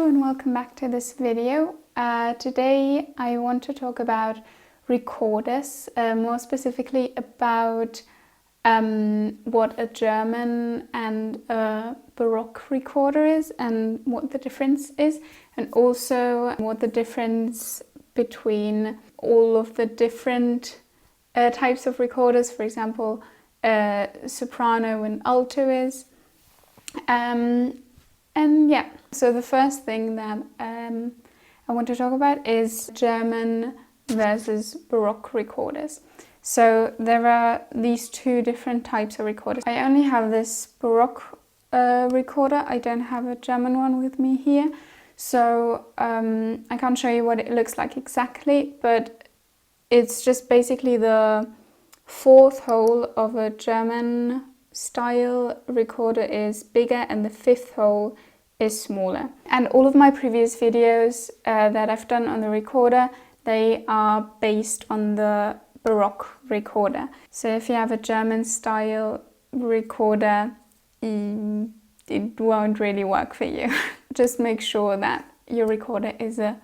and welcome back to this video. Today I want to talk about recorders, more specifically about what a German and a Baroque recorder is and what the difference is, and also what the difference between all of the different types of recorders, for example, soprano and alto is. And yeah, so the first thing that I want to talk about is German versus Baroque recorders. So there are these two different types of recorders. I only have this Baroque recorder. I don't have a German one with me here. So I can't show you what it looks like exactly, but it's just basically the fourth hole of a German style recorder is bigger and the fifth hole is smaller. And all of my previous videos that I've done on the recorder, they are based on the Baroque recorder. So if you have a German style recorder, it won't really work for you. Just make sure that your recorder is a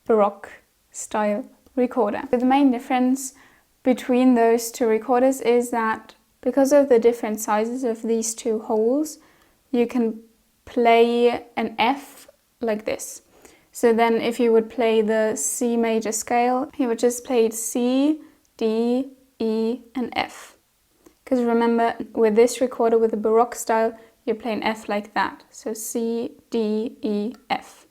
Baroque style recorder. The main difference between those two recorders is that because of the different sizes of these two holes, you can play an F like this. So then if you would play the C major scale, you would just play C, D, E and F. Because remember, with this recorder, with the Baroque style, you play an F like that. So C, D, E, F.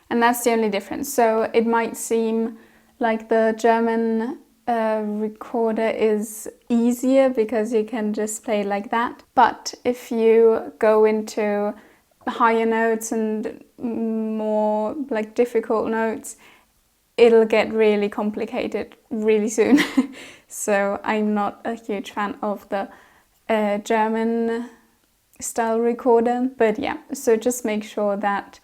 And that's the only difference. So it might seem like the German recorder is easier because you can just play like that. But if you go into higher notes and more like difficult notes, it'll get really complicated really soon. So I'm not a huge fan of the German style recorder. But yeah, so just make sure that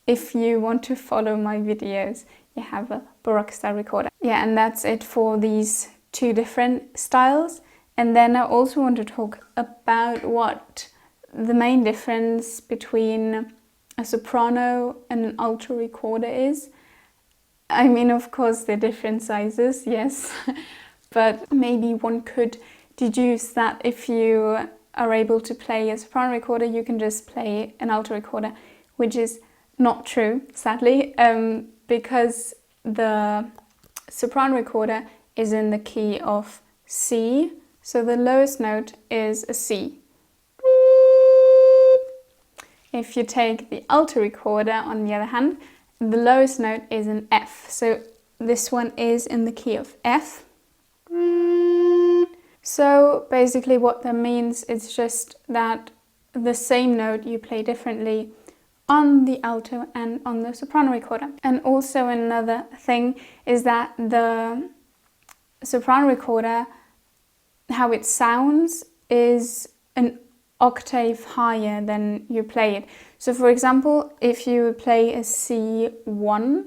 if you want to follow my videos, you have a Baroque style recorder. Yeah, and that's it for these two different styles. And then I also want to talk about what the main difference between a soprano and an alto recorder is. I mean, of course, they're different sizes, yes, but maybe one could deduce that if you are able to play a soprano recorder, you can just play an alto recorder, which is not true, sadly, because the soprano recorder is in the key of C, so the lowest note is a C. If you take the alto recorder, on the other hand, the lowest note is an F, so this one is in the key of F. So basically what that means is just that the same note you play differently on the alto and on the soprano recorder. And also another thing is that the soprano recorder, how it sounds is an octave higher than you play it. So for example, if you play a C1,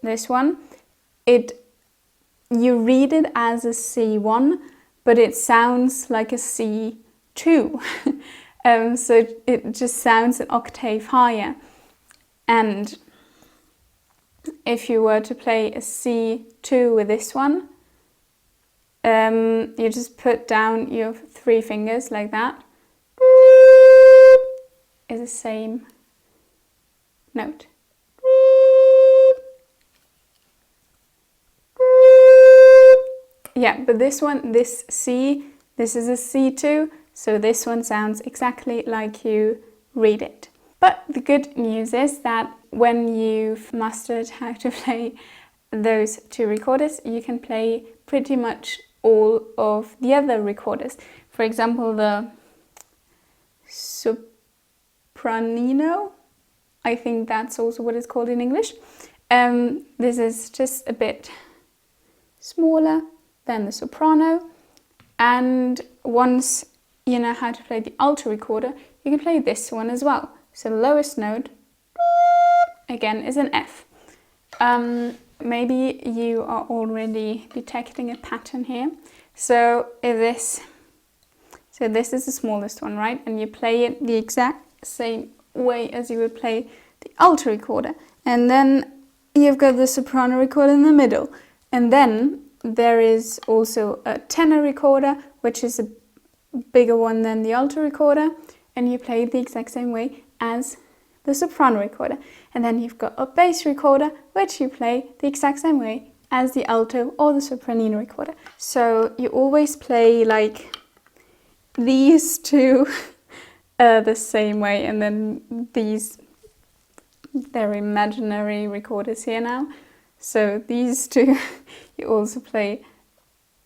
this one, you read it as a C1, but it sounds like a C2. So it just sounds an octave higher. And if you were to play a C2 with this one, you just put down your three fingers like that. Is the same note. Yeah, but this one, this C, this is a C2, so this one sounds exactly like you read it. But the good news is that when you've mastered how to play those two recorders, you can play pretty much all of the other recorders. For example, the Soprano, I think that's also what it's called in English. This is just a bit smaller than the soprano. And once you know how to play the alto recorder, you can play this one as well. So the lowest note, again, is an F. Maybe you are already detecting a pattern here. So this is the smallest one, right? And you play it the exact same way as you would play the alto recorder. And then you've got the soprano recorder in the middle. And then there is also a tenor recorder, which is a bigger one than the alto recorder. And you play it the exact same way as the soprano recorder. And then you've got a bass recorder, which you play the exact same way as the alto or the sopranino recorder. So you always play like these two the same way, and then these, they're imaginary recorders here now. So these two you also play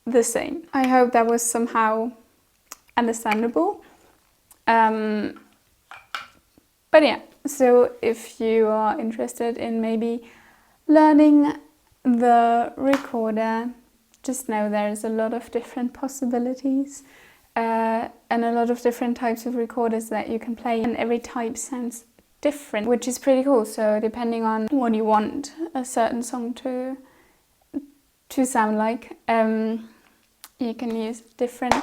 the same. I hope that was somehow understandable. But yeah, so if you are interested in maybe learning the recorder, just know there's a lot of different possibilities and a lot of different types of recorders that you can play, and every type sounds different, which is pretty cool. So depending on what you want a certain song to sound like, you can use different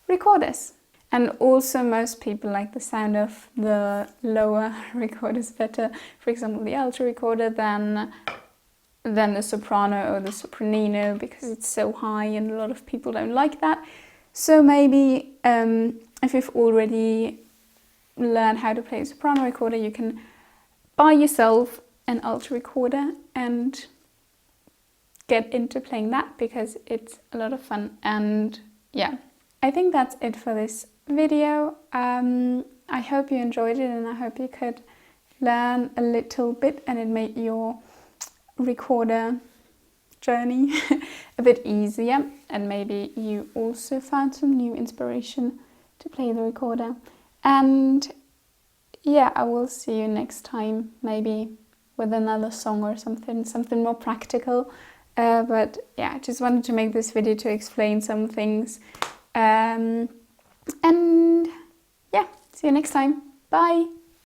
recorders. And also most people like the sound of the lower recorders better, for example the alto recorder, than the soprano or the sopranino, because it's so high and a lot of people don't like that. So maybe if you've already learned how to play a soprano recorder, you can buy yourself an alto recorder and get into playing that, because it's a lot of fun. And yeah, I think that's it for this video. I hope you enjoyed it, and I hope you could learn a little bit and it made your recorder journey a bit easier, and maybe you also found some new inspiration to play the recorder. And yeah, I will see you next time, maybe with another song or something more practical. But yeah, I just wanted to make this video to explain some things. And yeah, see you next time. Bye!